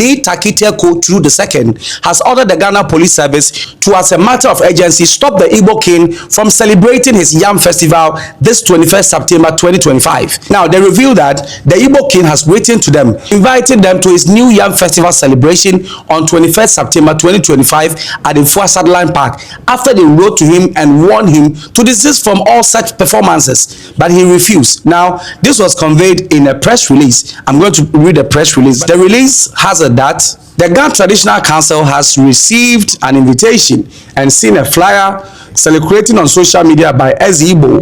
Gani Takiteku True II has ordered the Ghana Police Service to, as a matter of urgency, stop the Igbo king from celebrating his Yam Festival this 21st September 2025. Now, they revealed that the Igbo king has written to them, inviting them to his new Yam Festival celebration on 21st September 2025 at the Fuasadland Park, after they wrote to him and warned him to desist from all such performances, but he refused. Now, this was conveyed in a press release. I'm going to read the press release. The release has a that the Ghana Traditional Council has received an invitation and seen a flyer circulating on social media by Igbo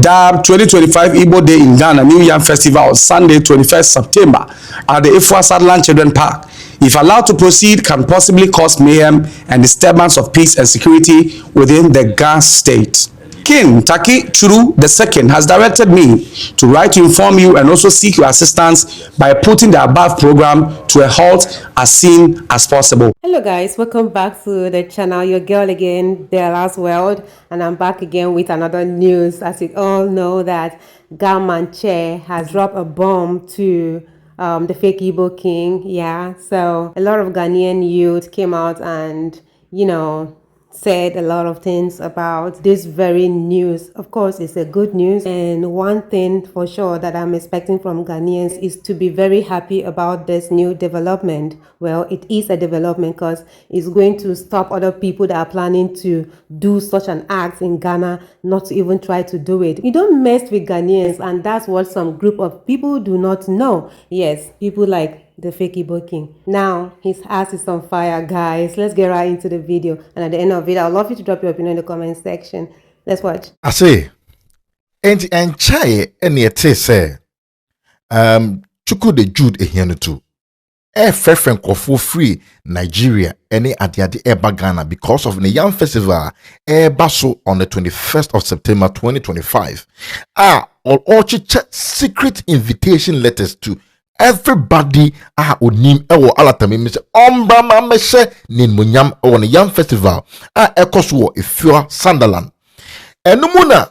dubbed 2025 Igbo Day in Ghana New Yam Festival on Sunday 21st September at the Ifua Sadland Children Park. If allowed to proceed, can possibly cause mayhem and disturbance of peace and security within the Ghana state. King Taki Churu II has directed me to write to inform you and also seek your assistance by putting the above program to a halt as soon as possible. Hello guys, welcome back to the channel. Your girl again, Della's World, and I'm back again with another news. As you all know that Gamanche has dropped a bomb to the fake Igbo king. Yeah, so a lot of Ghanaian youth came out and, you know, said a lot of things about this very news. Of course, it's a good news, and one thing for sure that I'm expecting from Ghanaians is to be very happy about this new development. Well, it is a development because it's going to stop other people that are planning to do such an act in Ghana not to even try to do it. You don't mess with Ghanaians, and that's what some group of people do not know. Yes, people like the fake Igbo king. Now his ass is on fire, guys. Let's get right into the video, and at the end of it, I'd love you to drop your opinion in the comment section. Let's watch. I say, and chai any say, chuku de Jude ehiano too. Friend for free Nigeria any adiadi eba Ghana because of the Yam Festival baso on the 21st of September 2025. All secret invitation letters to everybody onim ewo alatame me say ombra ma me se nin munyam on the Yam Festival ekoso Ifua Sunderland enumu na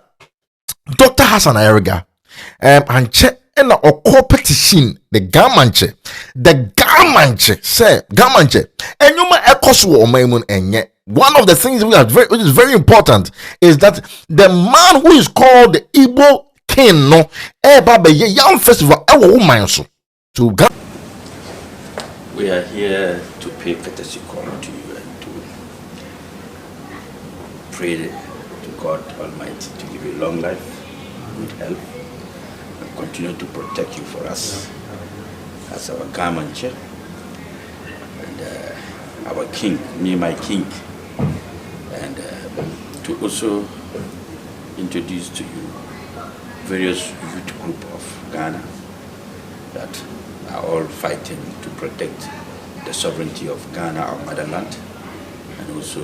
Dr. Hassan Ayerega anche na okọ petition the Gamanche say Gamanche enyuma ekoso o maimun enye. One of the things which is very important is that the man who is called the Igbo king no baba Yam Festival ewo man so. We are here to pay courtesy call to you and to pray to God Almighty to give you long life, good health, and continue to protect you for us as our Gamanche and our king, me, my king, and to also introduce to you various youth group of Ghana that are all fighting to protect the sovereignty of Ghana, our motherland, and also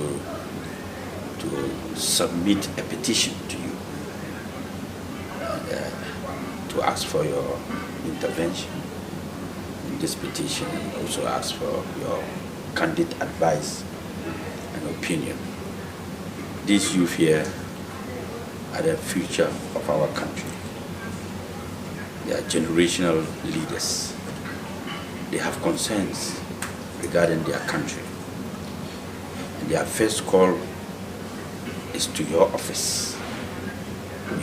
to submit a petition to you and to ask for your intervention in this petition, and also ask for your candid advice and opinion. These youth here are the future of our country. They are generational leaders. They have concerns regarding their country. And their first call is to your office.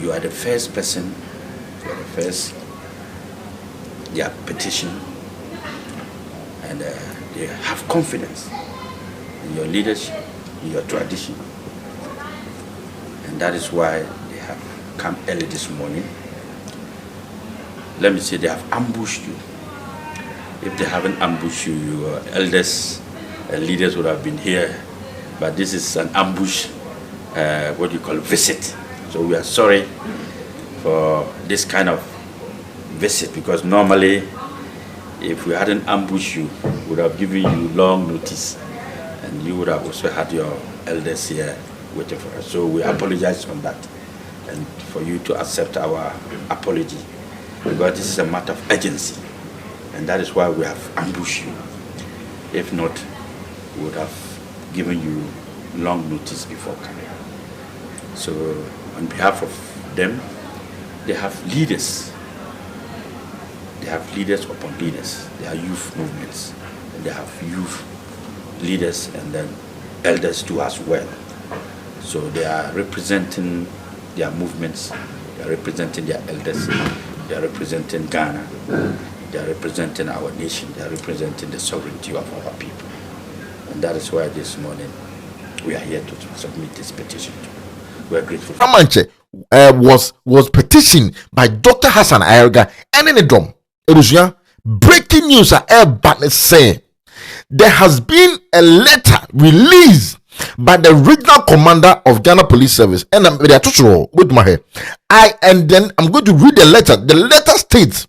You are the first person, you are the first, their petition, and they have confidence in your leadership, in your tradition. And that is why they have come early this morning. Let me say they have ambushed you. If they haven't ambushed you, your elders and leaders would have been here. But this is an ambush, what you call visit. So we are sorry for this kind of visit, because normally if we hadn't ambushed you, we would have given you long notice. And you would have also had your elders here waiting for us. So we apologize on that. And for you to accept our apology, because this is a matter of urgency. And that is why we have ambushed you. If not, we would have given you long notice before coming. So on behalf of them, they have leaders. They have leaders upon leaders. They are youth movements. they have youth leaders and then elders too as well. So they are representing their movements, they are representing their elders, they are representing Ghana, they are representing our nation, they are representing the sovereignty of our people. And that is why this morning we are here to submit this petition. We are grateful. Gamanche was petitioned by Dr. Hassan Ayarga and in the dome. Breaking news are saying there has been a letter released by the regional commander of Ghana Police Service, and I'm with my hair. I'm going to read the letter. The letter states,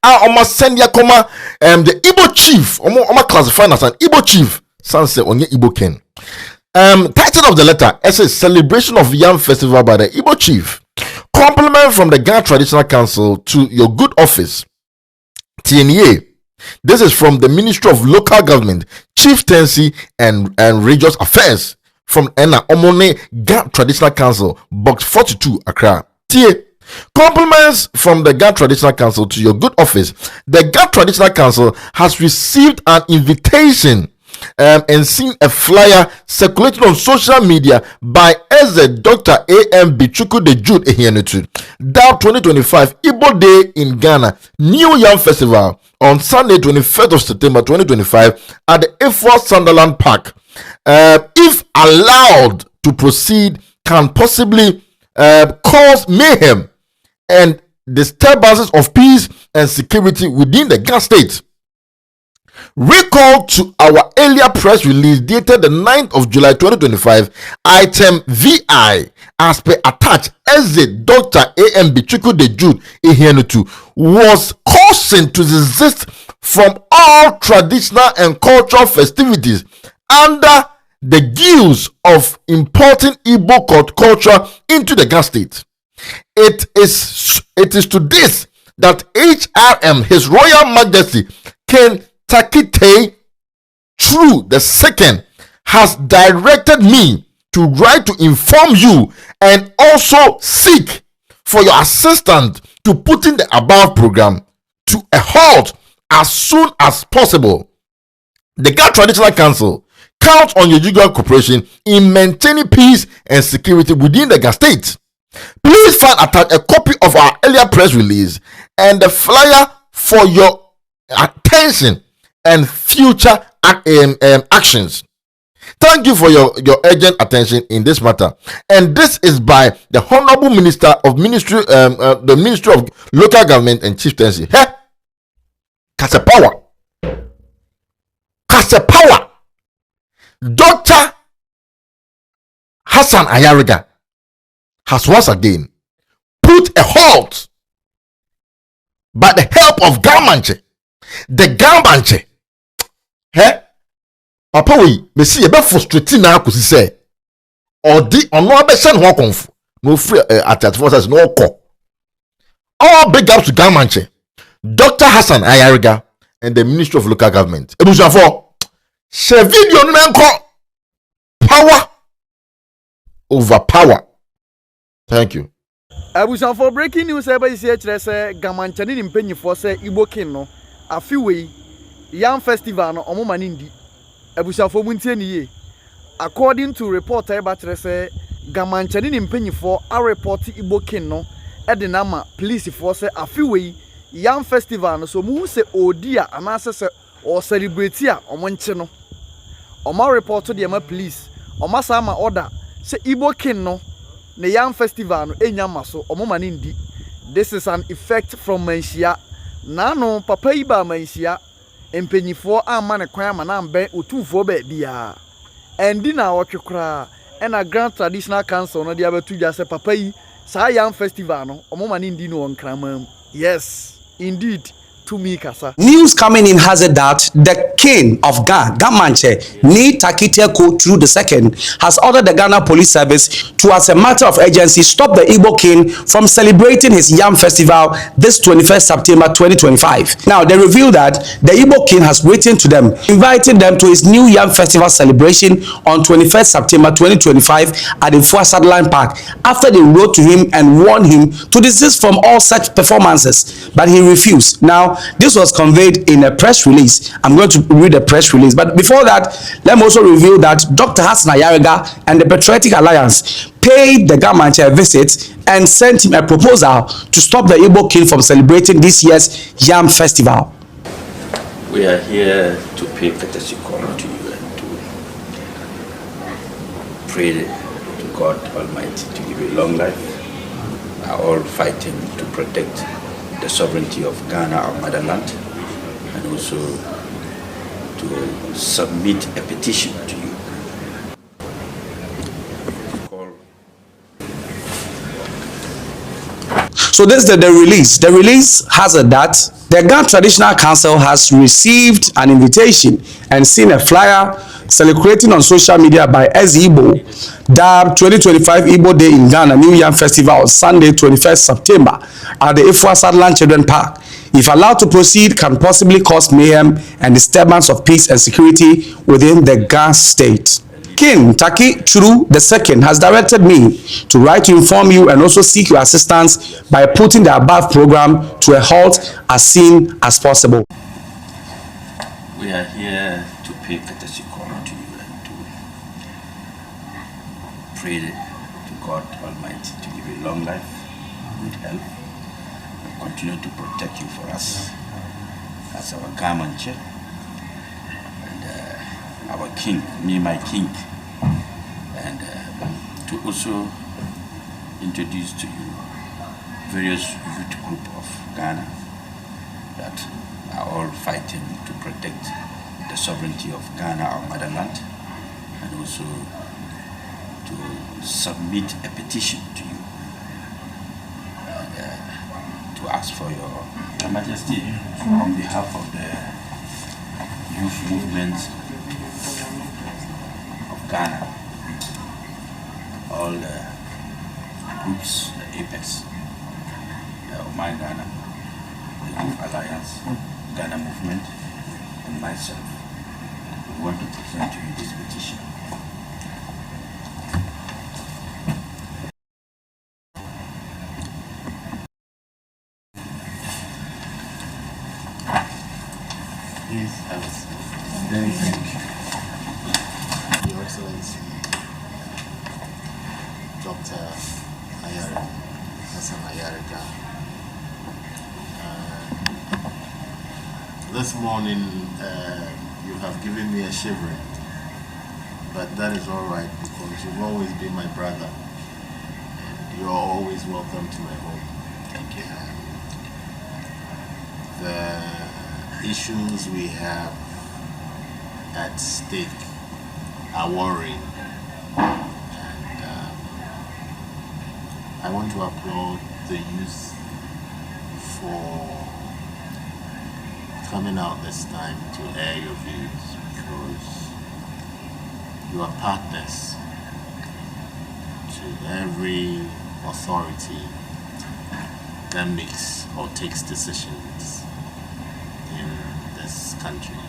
"I almost send ya the Igbo chief, classified as an Igbo chief, Sanse Onye Igbo King." Title of the letter is a celebration of Yam Festival by the Igbo chief. Compliment from the Ghana Traditional Council to your good office, TNA. This is from the Ministry of Local Government, Chieftaincy and Religious Affairs from Ena Omone Ghana Traditional Council, Box 42, Accra. TA. Compliments from the Ghana Traditional Council to your good office. The Ghana Traditional Council has received an invitation and seen a flyer circulated on social media by Dr. A.M. Bichuku de Jude Ehianutu. DAO 2025 Igbo Day in Ghana New Yam Festival on Sunday 21st of September 2025 at the Efwa Sunderland Park. If allowed to proceed, can possibly cause mayhem and disturbances of peace and security within the Ghana state. Recall to our earlier press release dated the 9th of July 2025, item VI, as per attached, Dr. A.M. Bichuku de Jude Ehianutu was cautioned to desist from all traditional and cultural festivities under the guise of importing Igbo culture into the Ghana state. It is to this that HRM, His Royal Majesty King Takite through the second has directed me to write to inform you and also seek for your assistance to putting the above program to a halt as soon as possible. The Ghana Traditional Council counts on your usual cooperation in maintaining peace and security within the Ghana state. Please find attached a copy of our earlier press release and the flyer for your attention and future actions. Thank you for your urgent attention in this matter. And this is by the Honorable Minister of the Ministry of Local Government and Chieftaincy. Hey, Kasepawa. Dr. Hassan Ayariga has once again put a halt by the help of Gamanche. The Gamanche. Hey, Papa, we see a bit frustrating now because he say, or no abesan ho konfu no free at forces no call. All big ups to Gamanche, Dr. Hassan Ayariga, and the Ministry of Local Government. Ebusafo, share video no power over power. Thank you. Ebusafo, breaking news ebe isi ekire say Gamanche ni mpanyifo say Igbo King no afiwe Yam Festival no omo mani ndi. Ebusafo muntie ni ye. According to report eba kire say Gamanche ni mpanyifo a report Igbo King no e de na ma police for say afiwe Yam Festival no so mu se odi a anase se o celebrate a omo nche no. Omo report to the ma police. Omo sa ma order say Igbo King no the Yam Festival no enyama so omo mani ndi. This is an effect from Manshia. Nano papa iba Manshia empenyifo ama ne kwan ama na mbe otufo ba bia. Endi na wotwekra and a Grand Traditional Council no dia betu ja se papa yi sa Yam Festival no omo mani ndi no nkramam. Yes, indeed. News coming in has it that the king of Ghana, Gamanche, Ni Takite through the second, has ordered the Ghana Police Service to, as a matter of urgency, stop the Igbo king from celebrating his Yam Festival this 21st September 2025. Now, they reveal that the Igbo king has written to them, inviting them to his new Yam Festival celebration on 21st September 2025 at the Efwa Sunderland Park, after they wrote to him and warned him to desist from all such performances, but he refused. Now, this was conveyed in a press release. I'm going to read the press release. But before that, let me also reveal that Dr. Hassan Ayariga and the Patriotic Alliance paid the Gamanche a visit and sent him a proposal to stop the Igbo king from celebrating this year's Yam Festival. We are here to pay courtesy call to you and to pray to God Almighty to give you long life. We are all fighting to protect the sovereignty of Ghana, our motherland, and also to submit a petition to you. So this is the release. The release has a that the Ghana Traditional Council has received an invitation and seen a flyer circulating on social media by Igbo, dubbed 2025 Igbo Day in Ghana New Yam Festival on Sunday 21st September at the Ifua Sutherland Children Park. If allowed to proceed, can possibly cause mayhem and disturbance of peace and security within the Ghana state. King Taki Churu II has directed me to write to inform you and also seek your assistance by putting the above program to a halt as soon as possible. We are here to pay courtesy call to you and to pray to God Almighty to give you long life, good health, and continue to protect you for us as our Gamanche and our king, me, my king, and to also introduce to you various youth group of Ghana that are all fighting to protect the sovereignty of Ghana, our motherland, and also to submit a petition to you and, to ask for your Majesty on behalf of the youth movement of Ghana, all the groups, the Apex, the Oman Ghana, the Youth Alliance, Ghana Movement, and myself, we want to present to you this petition. Please have a seat. Very thank you. Your Excellency, Dr. Hassan Ayariga. This morning, you have given me a shivering, but that is all right because you've always been my brother, and you're always welcome to my home. Thank you. The issues we have at stake are worrying, and I want to applaud the youth for coming out this time to air your views, because you are partners to every authority that makes or takes decisions in this country.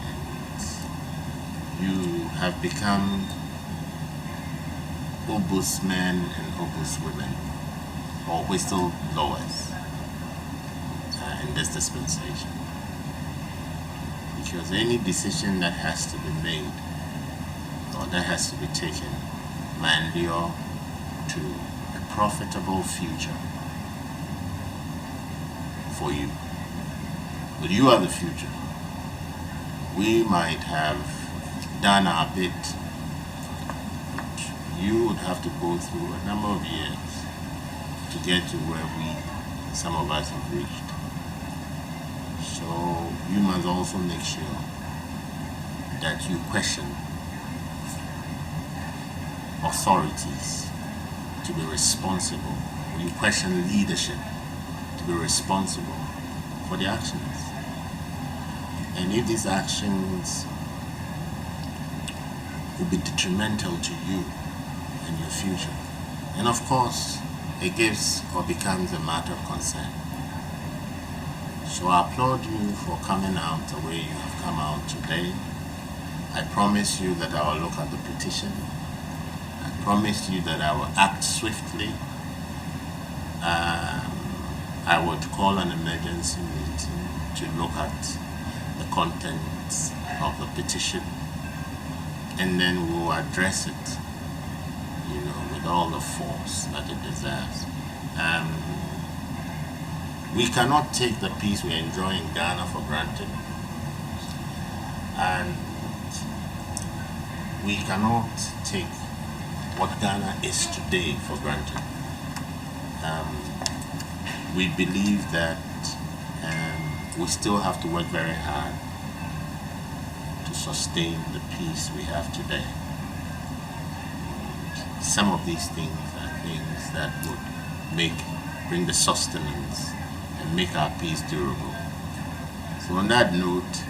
And you have become ombudsmen and ombudswomen, or whistleblowers in this dispensation. Because any decision that has to be made or that has to be taken may endure to a profitable future for you. But you are the future. We might have done our bit. You would have to go through a number of years to get to where some of us have reached. So you must also make sure that you question authorities to be responsible. You question leadership to be responsible for the actions. And if these actions will be detrimental to you and your future, and of course it gives or becomes a matter of concern. So I applaud you for coming out the way you have come out today. I promise you that I will look at the petition. I promise you that I will act swiftly. I would call an emergency meeting to look at the contents of the petition, and then we will address it, with all the force that it deserves. We cannot take the peace we enjoy in Ghana for granted, and we cannot take what Ghana is today for granted. We believe that we still have to work very hard to sustain the peace we have today. Some of these things are things that would bring the sustenance and make our peace durable. So on that note,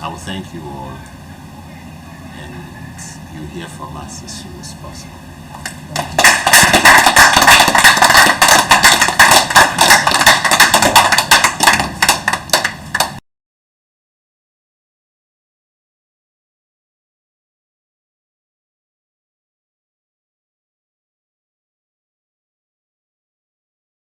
I will thank you all, and you hear from us as soon as possible.